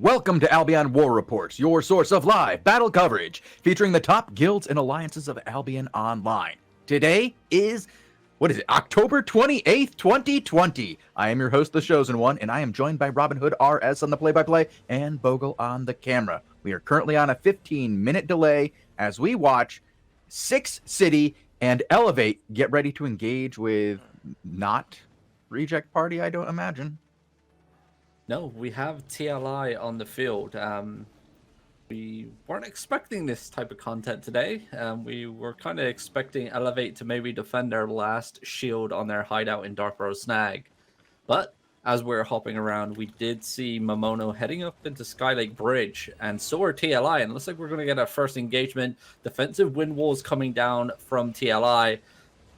Welcome to Albion War Reports, your source of live battle coverage, featuring the top guilds and alliances of Albion Online. Today is, October 28th, 2020. I am your host, the Shozen One, and I am joined by Robinhoodrs on the play-by-play and Bogul on the camera. We are currently on a 15-minute delay as we watch Six City and Elevate get ready to engage with not Reject Party, I don't imagine. No, we have TLI on the field. We weren't expecting this type of content today. We were kind of expecting Elevate to maybe defend their last shield on their hideout in Darkborough Snag. But as we were hopping around, we did see Momono heading up into Skylake Bridge, and so are TLI. And it looks like we're going to get our first engagement. Defensive wind walls coming down from TLI,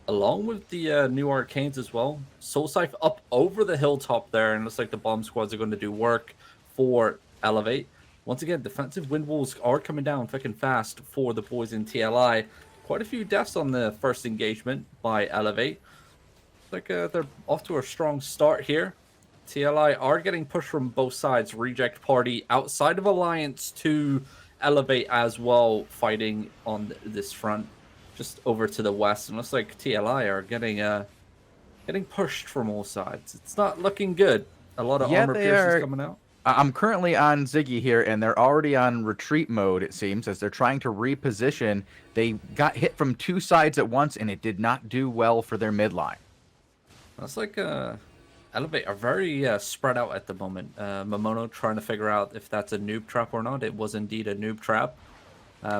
along with the new arcanes as well. Soul Scythe up over the hilltop there, and looks like the bomb squads are going to do work for Elevate. Once again, defensive wind walls are coming down thick and fast for the boys in TLI. Quite a few deaths on the first engagement by Elevate. Like they're off to a strong start here. TLI are getting pushed from both sides. Reject Party outside of Alliance to Elevate as well, fighting on this front. Just over to the west, and looks like TLI are getting pushed from all sides. It's not looking good. A lot of armor piercers coming out. I'm currently on Ziggy here, and they're already on retreat mode, it seems, as they're trying to reposition. They got hit from two sides at once, and it did not do well for their midline. That's like Elevate are very spread out at the moment. Momono trying to figure out if that's a noob trap or not. It was indeed a noob trap.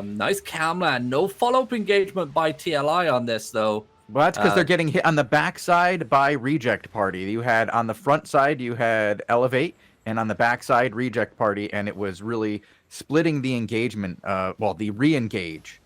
Nice camland. No follow-up engagement by TLI on this, though. Well, that's because they're getting hit on the backside by Reject Party. You had on the front side, you had Elevate, and on the backside, Reject Party, and it was really splitting the engagement, the re-engage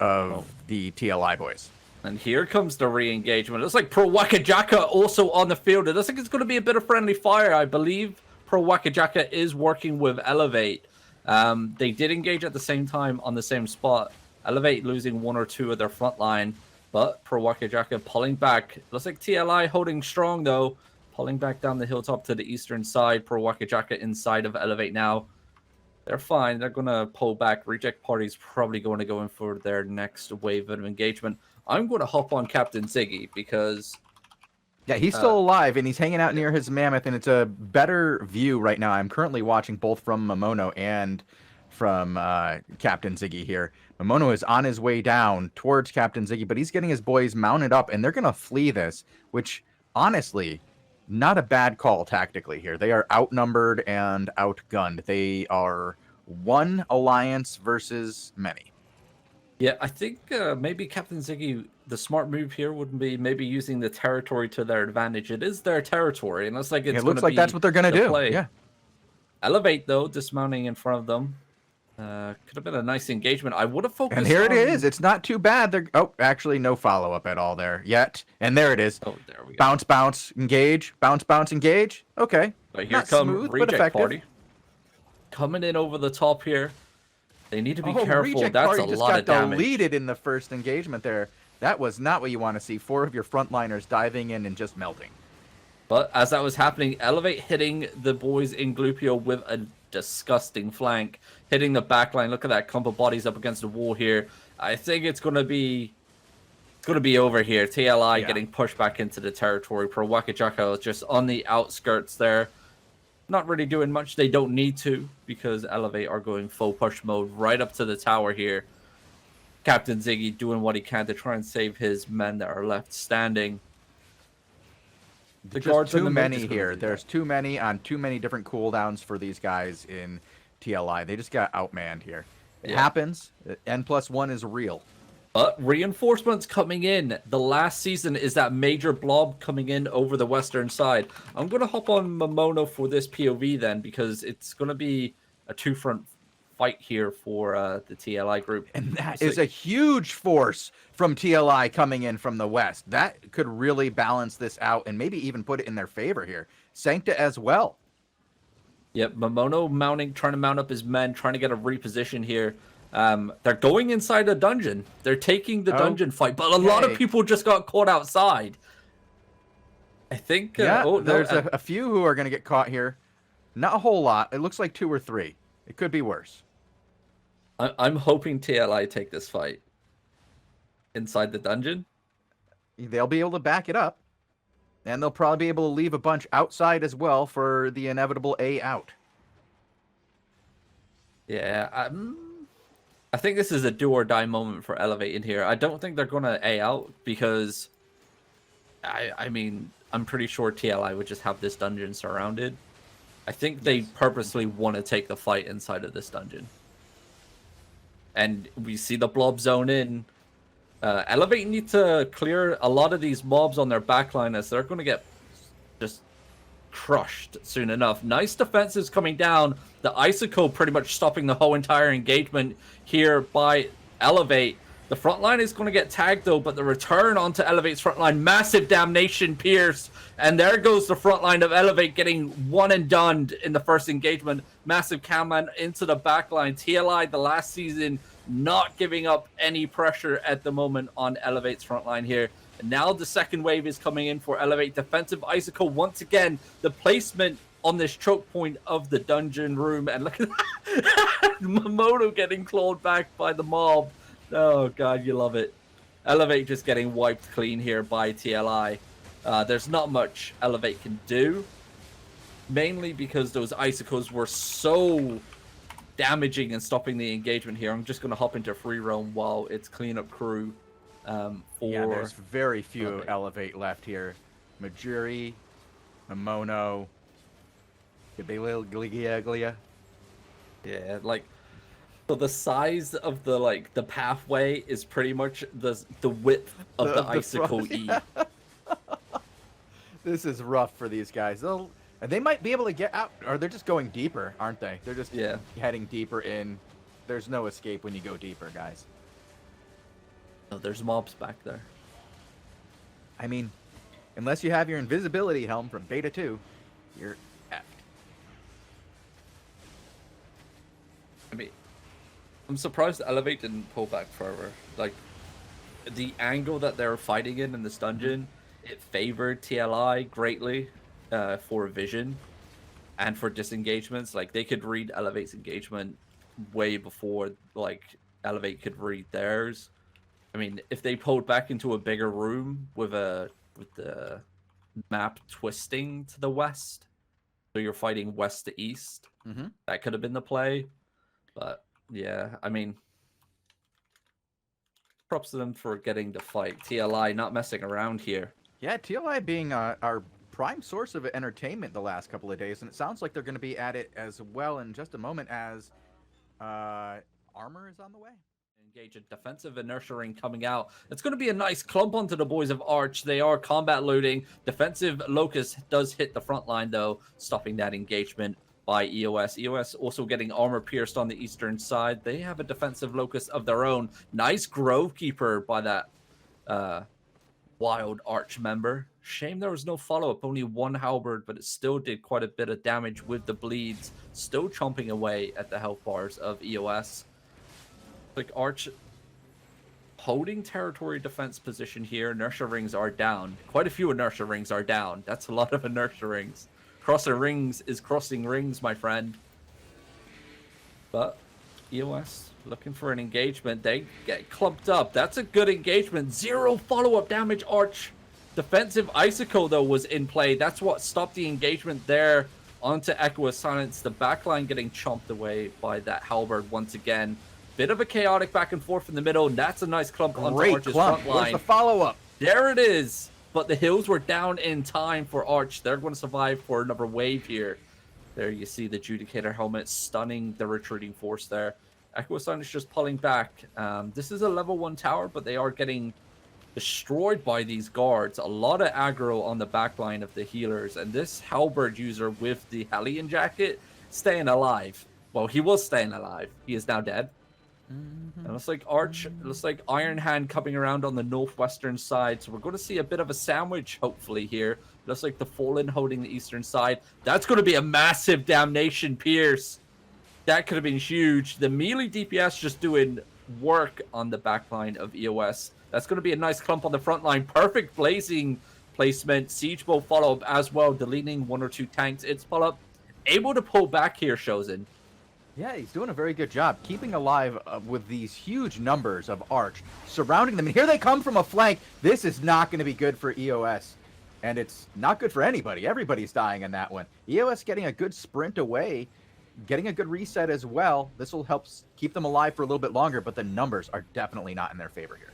of the TLI boys. And here comes the re-engagement. It looks like Pro Wakajaka also on the field. It looks like it's going to be a bit of friendly fire. I believe Pro Wakajaka is working with Elevate. They did engage at the same time on the same spot. Elevate losing one or two of their front line, but Pro Wakajaka pulling back. Looks like TLI holding strong, though. Pulling back down the hilltop to the eastern side. Pro Wakajaka inside of Elevate now. They're fine. They're going to pull back. Reject Party's probably going to go in for their next wave of engagement. I'm going to hop on Captain Ziggy because... Yeah, he's still alive, and he's hanging out near his mammoth, and it's a better view right now. I'm currently watching both from Momono and from Captain Ziggy here. Momono is on his way down towards Captain Ziggy, but he's getting his boys mounted up, and they're going to flee this, which, honestly, not a bad call tactically here. They are outnumbered and outgunned. They are one alliance versus many. Yeah, I think maybe Captain Ziggy, the smart move here would be maybe using the territory to their advantage. It is their territory, and it looks like that's what they're going to do. Play. Yeah. Elevate, though, dismounting in front of them. Could have been a nice engagement. I would have focused And here it is. It's not too bad. Actually, no follow-up at all there yet. And there it is. Oh, there we go. Bounce, bounce, engage. Bounce, bounce, engage. Okay. But here not come smooth, Reject but effective. Party. Coming in over the top here. They need to be careful. Reject That's Party a just lot got of damage. deleted in the first engagement there. That was not what you want to see. 4 of your frontliners diving in and just melting. But as that was happening, Elevate hitting the boys in Glupio with a disgusting flank, hitting the back line. Look at that clump of bodies up against the wall here. I think it's going to be over here. TLI getting pushed back into the territory. Pro Wakajaka just on the outskirts there. Not really doing much. They don't need to because Elevate are going full push mode right up to the tower here. Captain Ziggy doing what he can to try and save his men that are left standing. The guards too many here. There's too many on too many different cooldowns for these guys in TLI. They just got outmanned here. It happens. N+1 is real. But reinforcements coming in. The last season is that major blob coming in over the western side. I'm going to hop on Momono for this POV then, because it's going to be a two-front fight here for the TLI group. And that is a huge force from TLI coming in from the west. That could really balance this out and maybe even put it in their favor here. Sancta as well. Yep, Momono trying to mount up his men, trying to get a reposition here. They're going inside a dungeon. They're taking the dungeon fight, but a lot of people just got caught outside. I think... there's a few who are going to get caught here. Not a whole lot. It looks like 2 or 3. It could be worse. I'm hoping TLI take this fight inside the dungeon. They'll be able to back it up. And they'll probably be able to leave a bunch outside as well for the inevitable A out. Yeah, I think this is a do or die moment for Elevate in here. I don't think they're going to A out because, I mean, I'm pretty sure TLI would just have this dungeon surrounded. I think they purposely want to take the fight inside of this dungeon. And we see the blob zone in. Elevate need to clear a lot of these mobs on their backline as they're going to get just crushed soon enough. Nice defenses coming down. The Icicle pretty much stopping the whole entire engagement here by Elevate. The front line is going to get tagged though, but the return onto Elevate's front line, massive damnation pierce. And there goes the front line of Elevate getting one and done in the first engagement. Massive command into the back line. TLI the last season not giving up any pressure at the moment on Elevate's front line here. And now the second wave is coming in for Elevate. Defensive Icicle once again. The placement on this choke point of the dungeon room. And look at that. Momoto getting clawed back by the mob. Oh, God, you love it. Elevate just getting wiped clean here by TLI. There's not much Elevate can do. Mainly because those Icicles were so damaging and stopping the engagement here. I'm just going to hop into free roam while it's cleanup crew. Yeah, there's very few Elevate left here. Majuri, Momono, Glia. Yeah, like, so the size of the pathway is pretty much the width of the Icicle E. This is rough for these guys. They might be able to get out, or they're just going deeper, aren't they? They're just heading deeper in. There's no escape when you go deeper, guys. No, there's mobs back there. I mean, unless you have your invisibility helm from Beta 2, you're effed. I mean, I'm surprised Elevate didn't pull back further. Like, the angle that they're fighting in this dungeon, it favored TLI greatly for vision and for disengagements. Like, they could read Elevate's engagement way before, like, Elevate could read theirs. I mean, if they pulled back into a bigger room with the map twisting to the west, so you're fighting west to east, that could have been the play. But yeah, I mean, props to them for getting the fight. TLI not messing around here. Yeah, TLI being our prime source of entertainment the last couple of days, and it sounds like they're going to be at it as well in just a moment as armor is on the way. Engage a defensive inertia ring coming out. It's going to be a nice clump onto the boys of Arch. They are combat looting. Defensive Locust does hit the front line, though, stopping that engagement by EOS. EOS also getting armor pierced on the eastern side. They have a defensive Locust of their own. Nice Grove Keeper by that wild Arch member. Shame there was no follow-up, only one halberd, but it still did quite a bit of damage with the bleeds. Still chomping away at the health bars of EOS. Like Arch holding territory defense position here. Inertia rings are down. Quite a few inertia rings are down. That's a lot of inertia rings. Crossing rings is crossing rings, my friend. But EOS looking for an engagement. They get clumped up. That's a good engagement. 0 follow-up damage. Arch defensive Icicle, though, was in play. That's what stopped the engagement there onto Echo of Silence. The backline getting chomped away by that halberd once again. Bit of a chaotic back and forth in the middle. And that's a nice clump onto Arch's front line. Where's the follow-up? There it is. But the hills were down in time for Arch. They're going to survive for another wave here. There you see the Judicator helmet stunning the retreating force there. Echo Sun is just pulling back. This is a level 1 tower, but they are getting destroyed by these guards. A lot of aggro on the backline of the healers. And this halberd user with the Hellion jacket staying alive. Well, he was staying alive. He is now dead. And it looks like Arch, it looks like Iron Hand coming around on the northwestern side. So we're going to see a bit of a sandwich, hopefully, here. It looks like the Fallen holding the eastern side. That's going to be a massive damnation pierce. That could have been huge. The melee DPS just doing work on the backline of EOS. That's going to be a nice clump on the front line. Perfect blazing placement. Siege Bow follow-up as well, deleting 1 or 2 tanks. Its follow-up able to pull back here, Shozen. Yeah, he's doing a very good job keeping alive with these huge numbers of Arch surrounding them. And here they come from a flank. This is not going to be good for EOS. And it's not good for anybody. Everybody's dying in that one. EOS getting a good sprint away, getting a good reset as well. This will help keep them alive for a little bit longer, but the numbers are definitely not in their favor here.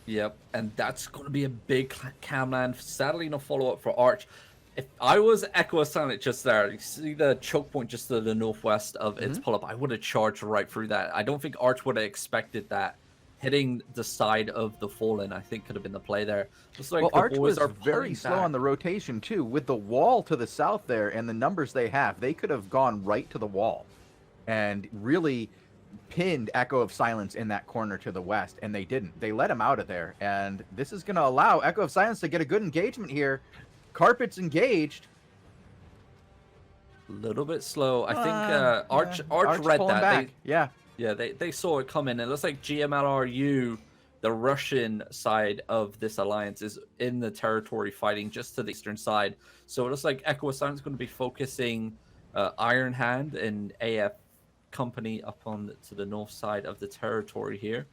Yep, and that's going to be a big camland. Sadly, no follow-up for Arch. If I was Echo Silent just there, you see the choke point just to the northwest of its pull-up, I would have charged right through that. I don't think Arch would have expected that. Hitting the side of the Fallen, I think, could have been the play there. Just like well, the Arch boys was are very slow back. on the rotation, too. With the wall to the south there and the numbers they have, they could have gone right to the wall and really pinned Echo of Silence in that corner to the west, and they didn't. They let him out of there, and this is going to allow Echo of Silence to get a good engagement here. Carpet's engaged. A little bit slow. I think Arch read pulling that. Back. Yeah, they saw it coming. It looks like GMLRU, the Russian side of this alliance, is in the territory fighting just to the eastern side. So it looks like Echo of Silence is going to be focusing Iron Hand and AF Company up on to the north side of the territory here.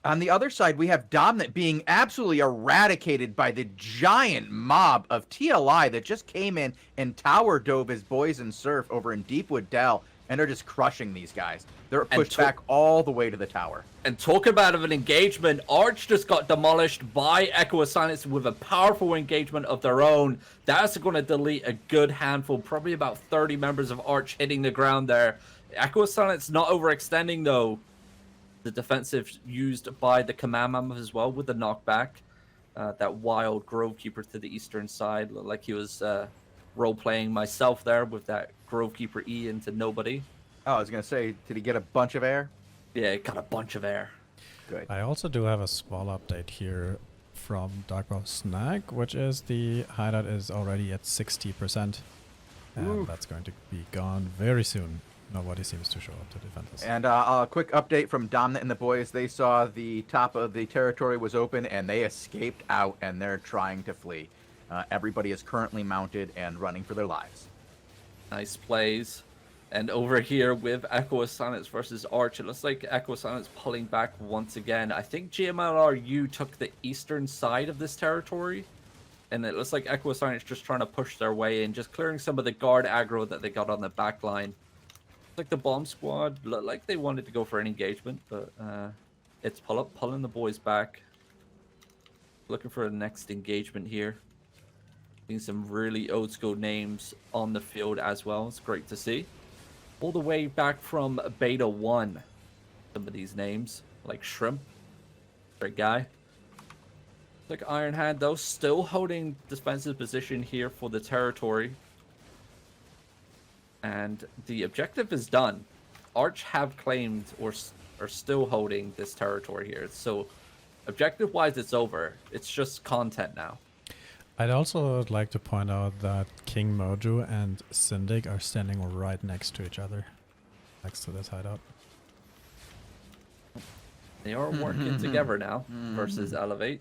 On the other side, we have Dominant being absolutely eradicated by the giant mob of TLI that just came in and tower dove his boys in Surf over in Deepwood Dell, and are just crushing these guys. They're pushed back all the way to the tower. And talk about an engagement. Arch just got demolished by Echo of Silence with a powerful engagement of their own. That's going to delete a good handful, probably about 30 members of Arch hitting the ground there. Echo of Silence not overextending, though. The defensive used by the Command Mammoth as well with the knockback. That wild Grovekeeper to the eastern side. Looked like he was role-playing myself there with that Grovekeeper E into nobody. Oh, I was going to say, did he get a bunch of air? Yeah, it got a bunch of air. Good. I also do have a small update here from Darkbrow Snag, which is the hideout is already at 60%. And that's going to be gone very soon. Nobody seems to show up to defend us. And a quick update from Dominant and the boys. They saw the top of the territory was open, and they escaped out, and they're trying to flee. Everybody is currently mounted and running for their lives. Nice plays. And over here with Echo of Silence versus Arch, it looks like Echo of Silence pulling back once again. I think GMLRU took the eastern side of this territory. And it looks like Echo of Silence just trying to push their way in, just clearing some of the guard aggro that they got on the back line. Like the bomb squad looked like they wanted to go for an engagement, but it's pulling the boys back. Looking for the next engagement here. Seeing some really old school names on the field as well. It's great to see. All the way back from Beta 1. Some of these names, like Shrimp. Great guy. Like Iron Hand, though, still holding defensive position here for the territory. And the objective is done. Arch have claimed or are still holding this territory here. So objective-wise, it's over. It's just content now. I'd also like to point out that King Moju and Syndic are standing right next to each other. Next to this hideout. They are working together now versus Elevate.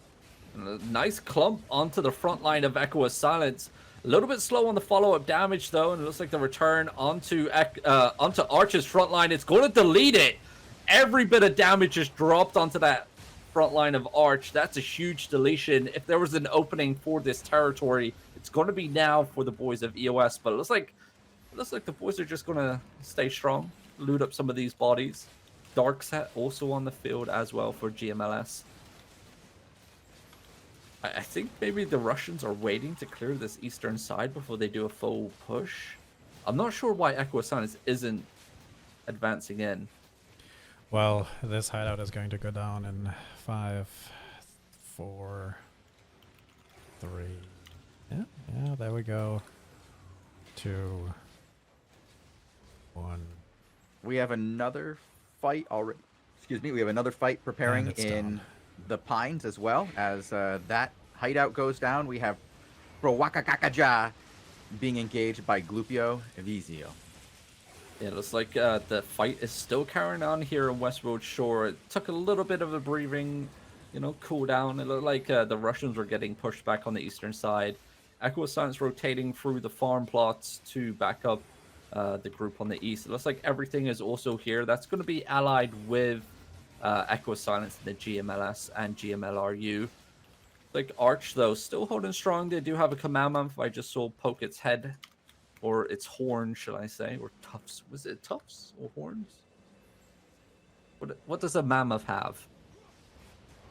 And a nice clump onto the front line of Echo of Silence. A little bit slow on the follow-up damage, though, and it looks like the return onto Arch's front line. It's going to delete it. Every bit of damage just dropped onto that front line of Arch. That's a huge deletion. If there was an opening for this territory, it's going to be now for the boys of EOS. But it looks like the boys are just going to stay strong, loot up some of these bodies. Dark set also on the field as well for GMLS. I think maybe the Russians are waiting to clear this eastern side before they do a full push. I'm not sure why Echo of Silence isn't advancing in. Well, this hideout is going to go down in 5, 4, 3. Yeah, there we go. 2, 1. We have another fight already. Excuse me. We have another fight preparing in the Pines as well. As that hideout goes down, we have Prowakakakaja being engaged by Glupio Vizio. Yeah, it looks like the fight is still carrying on here in West Road Shore. It took a little bit of a breathing, cool down. It looked like the Russians were getting pushed back on the eastern side. Echo of Silence rotating through the farm plots to back up the group on the east. It looks like everything is also here. That's going to be allied with Echo Silence in the GMLS and GMLRU. Like Arch, though, still holding strong. They do have a command month. I just saw poke its head, or its horn, shall I say, or tufts. Was it tufts or horns? What does a mammoth have?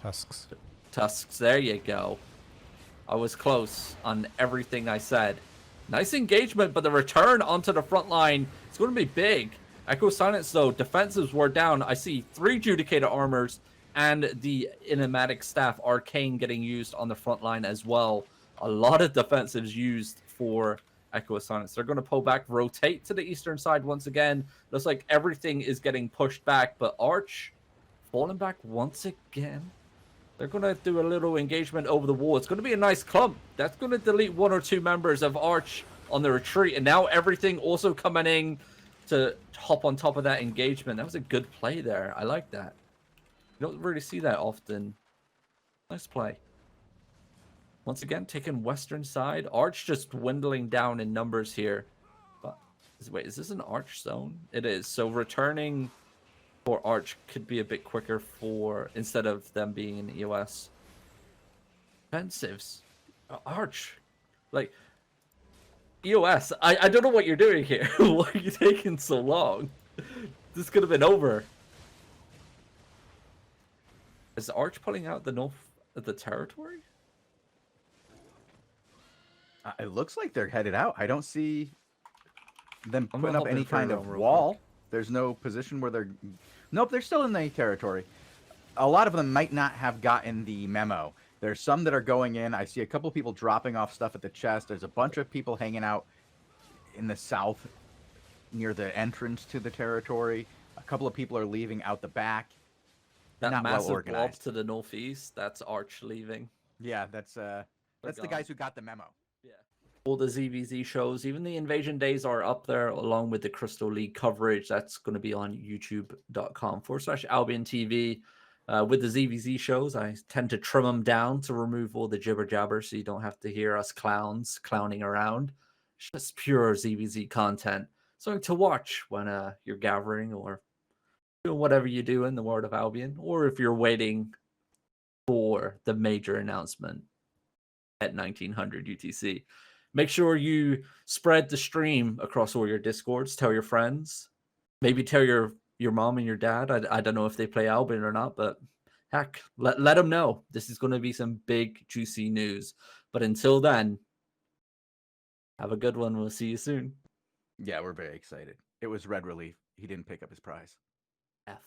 Tusks. Tusks. There you go. I was close on everything I said. Nice engagement, but the return onto the front line is going to be big. Echo Silence, though, defensives were down. I see 3 Judicator armors and the Inamatic Staff Arcane getting used on the front line as well. A lot of defensives used for Echo Silence. They're going to pull back, rotate to the eastern side once again. Looks like everything is getting pushed back, but Arch falling back once again. They're going to do a little engagement over the wall. It's going to be a nice clump. That's going to delete 1 or 2 members of Arch on the retreat. And now everything also coming in to hop on top of that engagement. That was a good play there. I like that. You don't really see that often. Nice play. Once again, taking western side. Arch just dwindling down in numbers here. But wait, is this an Arch zone? It is. So returning for Arch could be a bit quicker for instead of them being in EOS. Defensives. Arch. Like EOS. I don't know what you're doing here. Why are you taking so long? This could have been over. Is Arch pulling out the north of the territory? It looks like they're headed out. I don't see them I'm putting gonna up hop any in for a kind run of real wall. quick. There's no position where they're... Nope, they're still in the territory. A lot of them might not have gotten the memo. There's some that are going in. I see a couple people dropping off stuff at the chest. There's a bunch of people hanging out in the south near the entrance to the territory. A couple of people are leaving out the back. That Not well massive blob organized. to the northeast, that's Arch leaving. Yeah, that's the gone. guys who got the memo. Yeah. All the ZVZ shows, even the Invasion Days are up there along with the Crystal League coverage. That's going to be on youtube.com/AlbionTV. With the ZVZ shows, I tend to trim them down to remove all the jibber jabber so you don't have to hear us clowns clowning around. It's just pure ZVZ content. Something to watch when you're gathering or doing whatever you do in the world of Albion, or if you're waiting for the major announcement at 1900 UTC. Make sure you spread the stream across all your Discords. Tell your friends. Maybe tell your mom and your dad. I don't know if they play Albion or not, but heck, let them know. This is going to be some big, juicy news. But until then, have a good one. We'll see you soon. Yeah, we're very excited. It was Red Relief. He didn't pick up his prize. F.